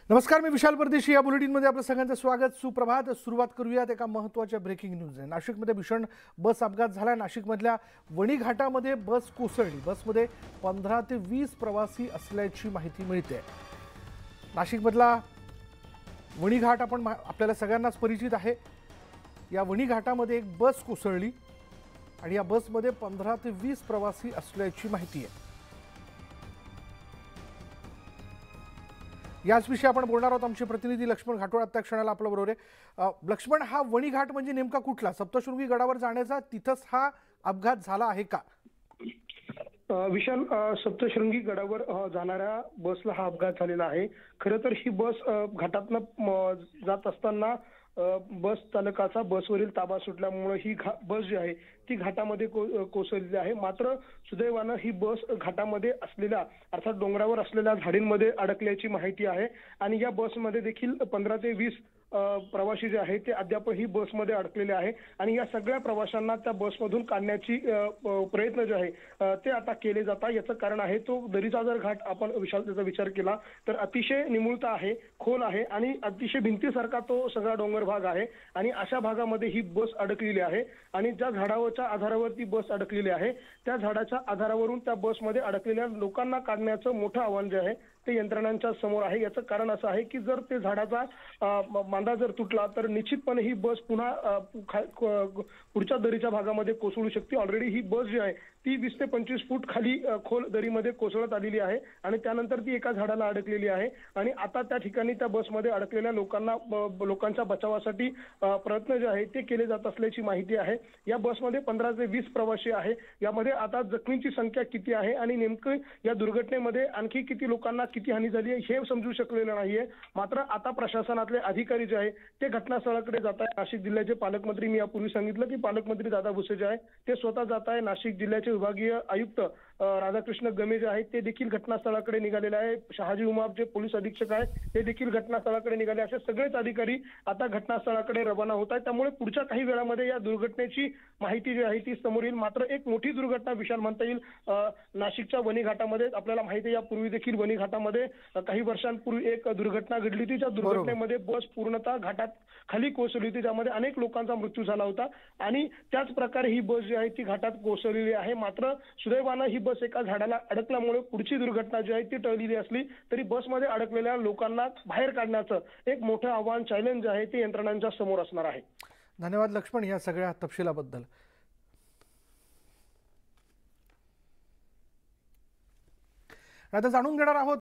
नमस्कार, मी विशाल परदेशी. या बुलेटिनमध्ये आपलं सगळ्यांचं स्वागत. सुप्रभात. सुरुवात करूयात एका महत्त्वाच्या ब्रेकिंग न्यूजने. नाशिकमध्ये भीषण बस अपघात झाला. नाशिकमधल्या वणी घाटामध्ये बस कोसळली. बसमध्ये 15 ते 20 प्रवासी असल्याची माहिती मिळते. नाशिकमधला वणी घाट आपल्याला सगळ्यांनाच परिचित आहे. या वणी घाटामध्ये एक बस कोसळली आणि या बसमध्ये 15 ते 20 प्रवासी असल्याची माहिती आहे. याच विषयी आपण बोलणार आहोत. आमचे प्रतिनिधी लक्ष्मण घाटोळ आता क्षणाला आपल्या बरोबर आहे. लक्ष्मण, हा वणी घाट म्हणजे नेमका कुठला? सप्तशृंगी गडावर जाण्याचा तिथंच हा अपघात झाला आहे का? विशाल, सप्तशृंगी गडावर जाणाऱ्या बसला हा अपघात झालेला आहे. खरं तर ही बस घाटातनं जात असताना बस चालकाचा बसवरील ताबा सुटल्यामुळे ही बस जी आहे ती घाटामध्ये कोसळलेली आहे. मात्र सुदैवानं ही बस घाटामध्ये असलेल्या अर्थात डोंगरावर असलेल्या झाडींमध्ये अडकल्याची माहिती आहे आणि या बसमध्ये देखील 15 ते 20 प्रवासी जे आहेत ते अद्यापही बसमध्ये अडकलेले आहे आणि या सगळ्या प्रवाशांना त्या बसमधून काढण्याची प्रयत्न जे आहे ते आता केले जातात. याचं कारण आहे तो दरीचा जर घाट आपण त्याचा विचार केला तर अतिशय निमुळता आहे, खोल आहे आणि अतिशय भिंतीसारखा तो सगळा डोंगर भाग आहे आणि अशा भागामध्ये ही बस अडकलेली आहे आणि ज्या झाडावरच्या आधारावर ती बस अडकलेली आहे त्या झाडाच्या आधारावरून त्या बसमध्ये अडकलेल्या लोकांना काढण्याचं मोठं आव्हान जे आहे ते यंत्रणांच्या समोर आहे. याचं कारण असं आहे की जर ते झाडाचा मांदा जर तुटला तर निश्चितपणे ही बस पुन्हा पुढच्या दरीच्या भागामध्ये कोसळू शकते. ऑलरेडी ही बस जी आहे ती 20 ते 25 फूट खाली खोल दरीमध्ये कोसळत आलेली आहे आणि त्यानंतर ती एका झाडाला अडकलेली आहे आणि आता त्या ठिकाणी त्या बसमध्ये अडकलेल्या लोकांच्या बचावासाठी प्रयत्न जे आहे ते केले जात असल्याची माहिती आहे. या बसमध्ये 15 ते 20 प्रवासी आहे. यामध्ये आता जखमींची संख्या किती आहे आणि नेमकं या दुर्घटनेमध्ये आणखी किती लोकांना किती हानी झाली आहे हे समजू शकलेलं नाहीये. मात्र आता प्रशासनातले अधिकारी जे आहे ते घटनास्थळाकडे जात आहे. नाशिक जिल्ह्याचे पालकमंत्री, मी यापूर्वी सांगितलं की पालकमंत्री दादा भुसे जे आहे ते स्वतः जात आहे. नाशिक जिल्ह्याचे विभागीय आयुक्त राधाकृष्ण गमे जे आहे ते देखील घटनास्थळाकडे निघालेले आहे. शहाजी उमाप जे पोलीस अधीक्षक आहे ते देखील घटनास्थळाकडे निघाले. असे सगळेच अधिकारी आता घटनास्थळाकडे रवाना होत आहेत. त्यामुळे पुढच्या काही वेळामध्ये या दुर्घटनेची माहिती जी आहे ती समोर येईल. मात्र एक मोठी दुर्घटना विशाल म्हणता येईल नाशिकच्या वणी घाटामध्ये. आपल्याला माहिती आहे यापूर्वी देखील वणी घाटामध्ये काही वर्षांपूर्वी एक दुर्घटना घडली होती. त्या दुर्घटनेमध्ये बस पूर्णतः घाटात खाली कोसळली होती. त्यामध्ये अनेक लोकांचा मृत्यू झाला होता आणि त्याच प्रकारे ही बस जी आहे ती घाटात कोसळलेली आहे. मात्र सुदैवानं ही बस एका झाडाला अडकल्यामुळे पुढची दुर्घटना जी आहे ती टळलेली असली तरी बसमध्ये अडकलेल्या लोकांना बाहेर काढण्याचं एक मोठं आव्हान, चॅलेंज आहे ते यंत्रणांच्या समोर असणार आहे. धन्यवाद लक्ष्मण या सगळ्या तपशिलाबद्दल. आता जाणून घेणार आहोत